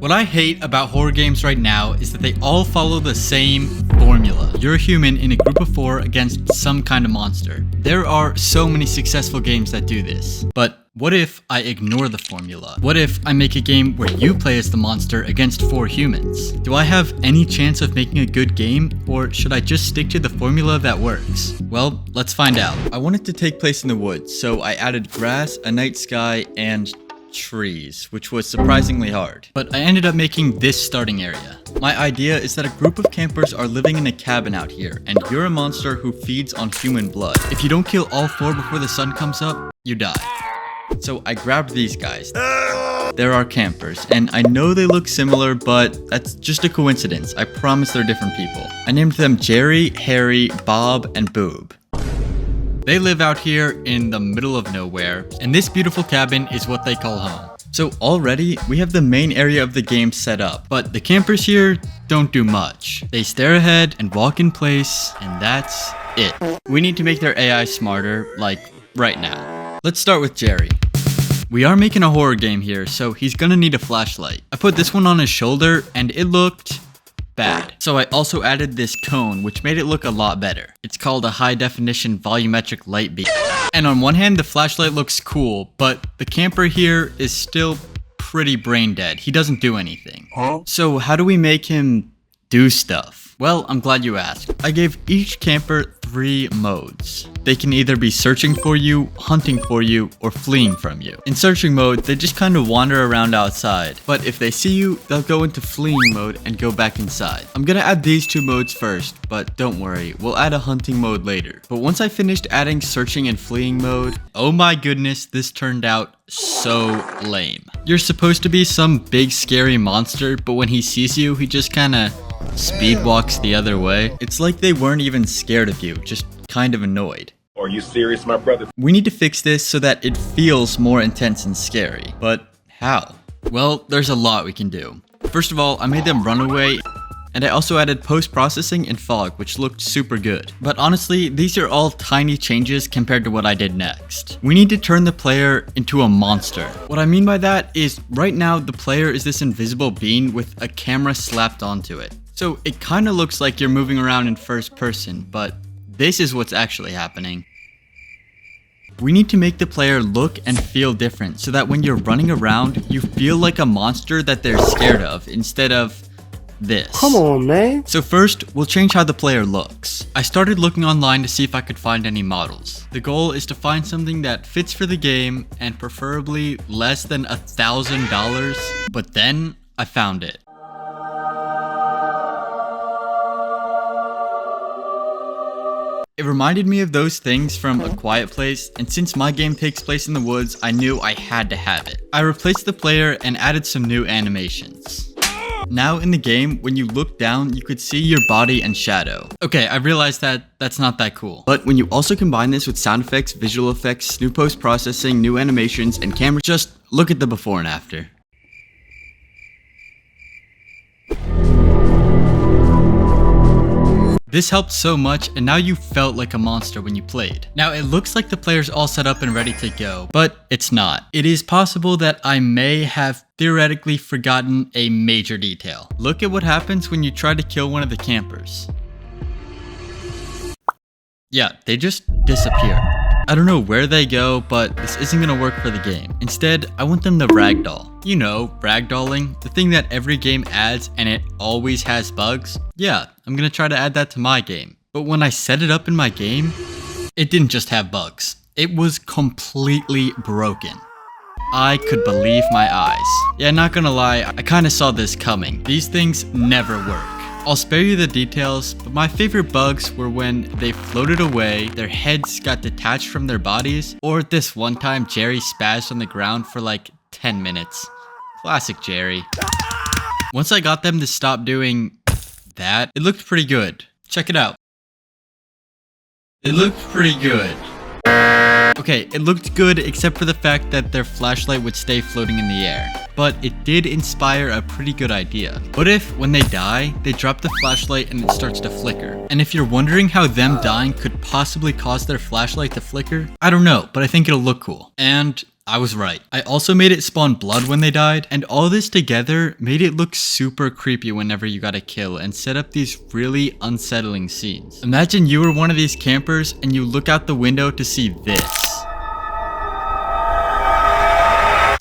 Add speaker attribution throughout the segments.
Speaker 1: What I hate about horror games right now is that they all follow the same formula. You're a human in a group of 4 against some kind of monster. There are so many successful games that do this. But what if I ignore the formula? What if I make a game where you play as the monster against 4 humans? Do I have any chance of making a good game, or should I just stick to the formula that works? Well, let's find out. I want it to take place in the woods, so I added grass, a night sky, and trees, which was surprisingly hard. But I ended up making this starting area. My idea is that a group of campers are living in a cabin out here, and you're a monster who feeds on human blood. If you don't kill all 4 before the sun comes up, you die. So I grabbed these guys. They're our campers, and I know they look similar, but that's just a coincidence. I promise they're different people. I named them Jerry, Harry, Bob, and Boob. They live out here in the middle of nowhere, and this beautiful cabin is what they call home. So already, we have the main area of the game set up, but the campers here don't do much. They stare ahead and walk in place, and that's it. We need to make their AI smarter, like right now. Let's start with Jerry. We are making a horror game here, so he's gonna need a flashlight. I put this one on his shoulder, and it looked bad. So I also added this cone, which made it look a lot better. It's called a high definition volumetric light beam. And on one hand, the flashlight looks cool, but the camper here is still pretty brain dead. He doesn't do anything. So how do we make him do stuff? Well, I'm glad you asked. I gave each camper 3 modes. They can either be searching for you, hunting for you, or fleeing from you. In searching mode, they just kind of wander around outside. But if they see you, they'll go into fleeing mode and go back inside. I'm gonna add these 2 modes first, but don't worry, we'll add a hunting mode later. But once I finished adding searching and fleeing mode, oh my goodness, this turned out so lame. You're supposed to be some big scary monster, but when he sees you, he just kinda speed walks the other way. It's like they weren't even scared of you, just kind of annoyed.
Speaker 2: Are you serious, my brother?
Speaker 1: We need to fix this so that it feels more intense and scary. But how? Well, there's a lot we can do. First of all, I made them run away, and I also added post-processing and fog, which looked super good. But honestly, these are all tiny changes compared to what I did next. We need to turn the player into a monster. What I mean by that is, right now, the player is this invisible being with a camera slapped onto it. So it kind of looks like you're moving around in first person, but this is what's actually happening. We need to make the player look and feel different so that when you're running around, you feel like a monster that they're scared of instead of this.
Speaker 3: Come on, man.
Speaker 1: So first, we'll change how the player looks. I started looking online to see if I could find any models. The goal is to find something that fits for the game and preferably less than $1,000, but then I found it. It reminded me of those things from A Quiet Place, and since my game takes place in the woods, I knew I had to have it. I replaced the player and added some new animations. Now in the game, when you look down, you could see your body and shadow. Okay, I realized that that's not that cool. But when you also combine this with sound effects, visual effects, new post-processing, new animations, and camera, just look at the before and after. This helped so much, and now you felt like a monster when you played. Now it looks like the player's all set up and ready to go, but it's not. It is possible that I may have theoretically forgotten a major detail. Look at what happens when you try to kill one of the campers. Yeah, they just disappear. I don't know where they go, but this isn't gonna work for the game. Instead, I want them to ragdoll. You know, ragdolling, the thing that every game adds and it always has bugs. Yeah, I'm gonna try to add that to my game. But when I set it up in my game, it didn't just have bugs. It was completely broken. I could believe my eyes. Yeah, not gonna lie, I kinda saw this coming. These things never work. I'll spare you the details, but my favorite bugs were when they floated away, their heads got detached from their bodies, or this one time Jerry spazzed on the ground for like 10 minutes. Classic Jerry. Once I got them to stop doing that, it looked pretty good. Check it out. It looked pretty good. Okay, it looked good except for the fact that their flashlight would stay floating in the air. But it did inspire a pretty good idea. What if, when they die, they drop the flashlight and it starts to flicker? And if you're wondering how them dying could possibly cause their flashlight to flicker, I don't know, but I think it'll look cool. And I was right. I also made it spawn blood when they died, and all this together made it look super creepy whenever you got a kill and set up these really unsettling scenes. Imagine you were one of these campers and you look out the window to see this.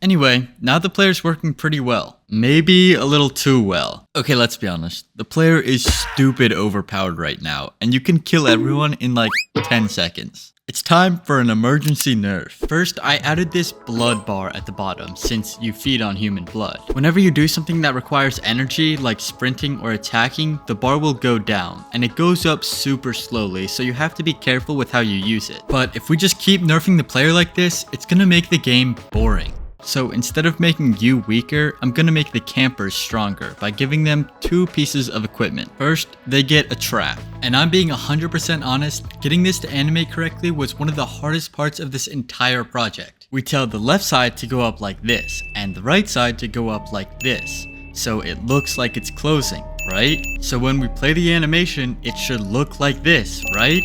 Speaker 1: Anyway, now the player's working pretty well. Maybe a little too well. Okay, let's be honest. The player is stupid overpowered right now, and you can kill everyone in like 10 seconds. It's time for an emergency nerf. First, I added this blood bar at the bottom since you feed on human blood. Whenever you do something that requires energy like sprinting or attacking, the bar will go down and it goes up super slowly, so you have to be careful with how you use it. But if we just keep nerfing the player like this, it's gonna make the game boring. So instead of making you weaker, I'm gonna make the campers stronger by giving them 2 pieces of equipment. First, they get a trap. And I'm being 100% honest, getting this to animate correctly was one of the hardest parts of this entire project. We tell the left side to go up like this, and the right side to go up like this. So it looks like it's closing, right? So when we play the animation, it should look like this, right?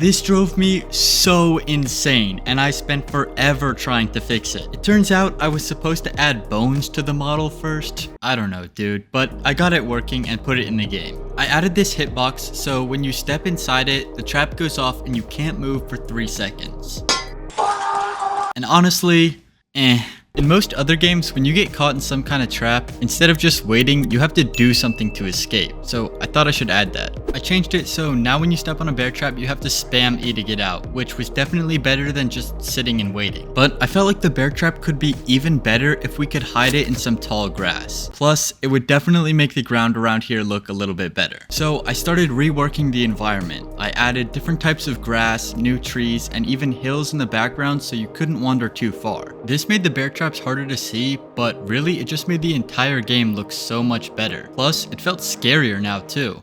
Speaker 1: This drove me so insane, and I spent forever trying to fix it. It turns out I was supposed to add bones to the model first. I don't know, dude, but I got it working and put it in the game. I added this hitbox, so when you step inside it, the trap goes off and you can't move for 3 seconds. And honestly, In most other games, when you get caught in some kind of trap, instead of just waiting, you have to do something to escape. So I thought I should add that. I changed it so now when you step on a bear trap, you have to spam E to get out, which was definitely better than just sitting and waiting. But I felt like the bear trap could be even better if we could hide it in some tall grass. Plus, it would definitely make the ground around here look a little bit better. So I started reworking the environment. I added different types of grass, new trees, and even hills in the background so you couldn't wander too far. This made the bear traps harder to see, but really it just made the entire game look so much better. Plus, it felt scarier now too.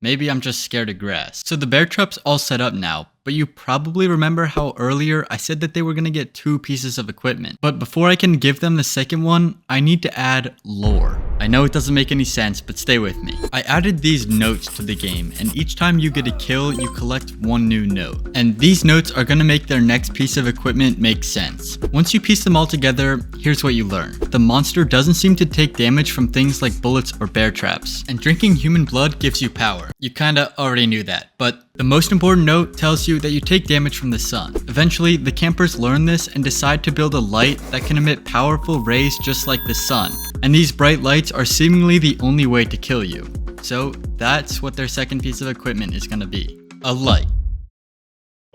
Speaker 1: Maybe I'm just scared of grass. So the bear trap's all set up now, but you probably remember how earlier I said that they were gonna get 2 pieces of equipment. But before I can give them the second one, I need to add lore. I know it doesn't make any sense, but stay with me. I added these notes to the game, and each time you get a kill, you collect 1 new note. And these notes are gonna make their next piece of equipment make sense. Once you piece them all together, here's what you learn. The monster doesn't seem to take damage from things like bullets or bear traps, and drinking human blood gives you power. You kinda already knew that, but the most important note tells you that you take damage from the sun. Eventually, the campers learn this and decide to build a light that can emit powerful rays just like the sun. And these bright lights are seemingly the only way to kill you. So that's what their second piece of equipment is gonna be. A light.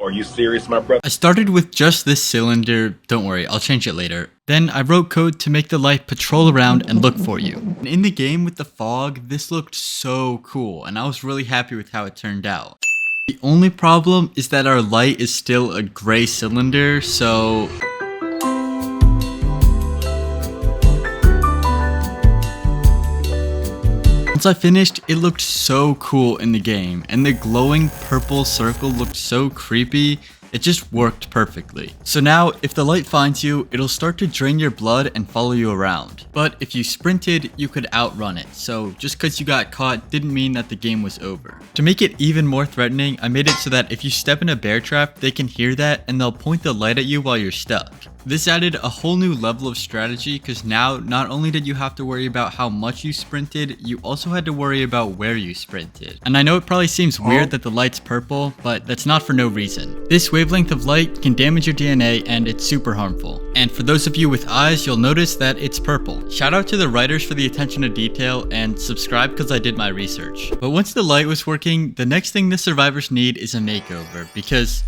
Speaker 2: Are you serious, my brother?
Speaker 1: I started with just this cylinder, don't worry, I'll change it later. Then I wrote code to make the light patrol around and look for you. And in the game with the fog, this looked so cool, and I was really happy with how it turned out. The only problem is that our light is still a gray cylinder, so... Once I finished, it looked so cool in the game, and the glowing purple circle looked so creepy. It just worked perfectly. So now, if the light finds you, it'll start to drain your blood and follow you around. But if you sprinted, you could outrun it. So just because you got caught didn't mean that the game was over. To make it even more threatening, I made it so that if you step in a bear trap, they can hear that and they'll point the light at you while you're stuck. This added a whole new level of strategy because now not only did you have to worry about how much you sprinted, you also had to worry about where you sprinted. And I know it probably seems weird that the light's purple, but that's not for no reason. This wavelength of light can damage your DNA and it's super harmful. And for those of you with eyes, you'll notice that it's purple. Shout out to the writers for the attention to detail and subscribe because I did my research. But once the light was working, the next thing the survivors need is a makeover because...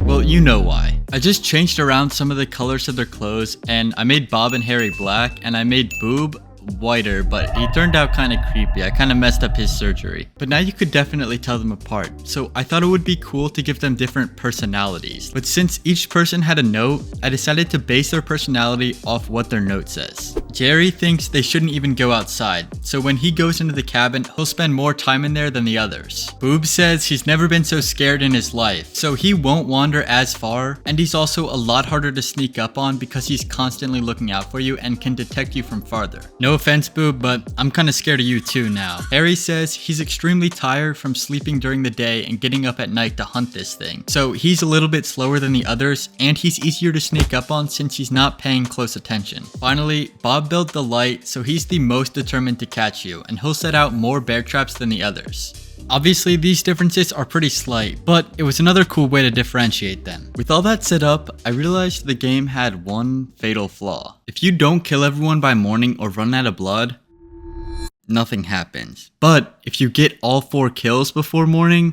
Speaker 1: well, you know why. I just changed around some of the colors of their clothes, and I made Bob and Harry black, and I made Boob whiter, but he turned out kind of creepy. I kind of messed up his surgery. But now you could definitely tell them apart, so I thought it would be cool to give them different personalities. But since each person had a note, I decided to base their personality off what their note says. Jerry thinks they shouldn't even go outside, so when he goes into the cabin, he'll spend more time in there than the others. Boob says he's never been so scared in his life, so he won't wander as far, and he's also a lot harder to sneak up on because he's constantly looking out for you and can detect you from farther. No No offense, Boo, but I'm kinda scared of you too now. Harry says he's extremely tired from sleeping during the day and getting up at night to hunt this thing. So he's a little bit slower than the others, and he's easier to sneak up on since he's not paying close attention. Finally, Bob built the light, so he's the most determined to catch you, and he'll set out more bear traps than the others. Obviously, these differences are pretty slight, but it was another cool way to differentiate them. With all that set up, I realized the game had one fatal flaw. If you don't kill everyone by morning or run out of blood, nothing happens. But if you get all 4 kills before morning,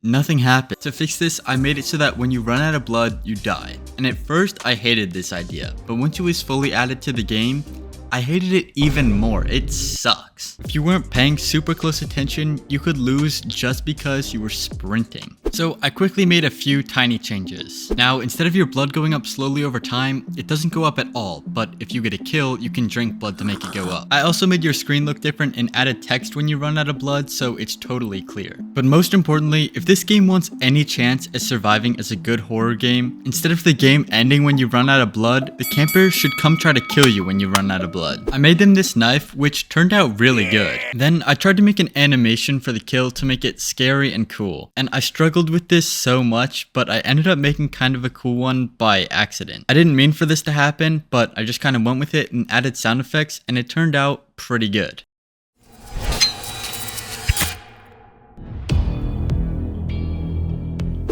Speaker 1: nothing happens. To fix this, I made it so that when you run out of blood, you die. And at first, I hated this idea, but once it was fully added to the game, I hated it even more. It sucks. If you weren't paying super close attention, you could lose just because you were sprinting. So I quickly made a few tiny changes. Now, instead of your blood going up slowly over time, it doesn't go up at all, but if you get a kill, you can drink blood to make it go up. I also made your screen look different and added text when you run out of blood, so it's totally clear. But most importantly, if this game wants any chance at surviving as a good horror game, instead of the game ending when you run out of blood, the camper should come try to kill you when you run out of blood. I made them this knife, which turned out really good. Then I tried to make an animation for the kill to make it scary and cool, and I struggled with this so much, but I ended up making kind of a cool one by accident. I didn't mean for this to happen, but I just kind of went with it and added sound effects, and it turned out pretty good.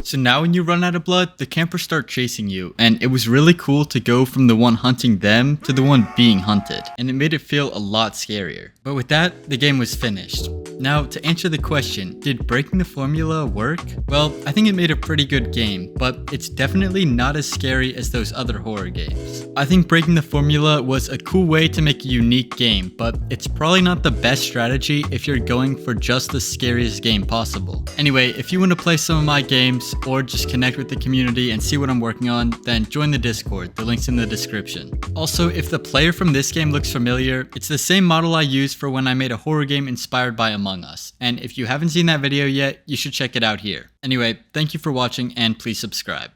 Speaker 1: So now when you run out of blood, the campers start chasing you, and it was really cool to go from the one hunting them to the one being hunted, and it made it feel a lot scarier. But with that, the game was finished. Now, to answer the question, did breaking the formula work? Well, I think it made a pretty good game, but it's definitely not as scary as those other horror games. I think breaking the formula was a cool way to make a unique game, but it's probably not the best strategy if you're going for just the scariest game possible. Anyway, if you want to play some of my games, or just connect with the community and see what I'm working on, then join the Discord, the link's in the description. Also, if the player from this game looks familiar, it's the same model I used for when I made a horror game inspired by Among Us, and if you haven't seen that video yet, you should check it out here. Anyway, thank you for watching and please subscribe.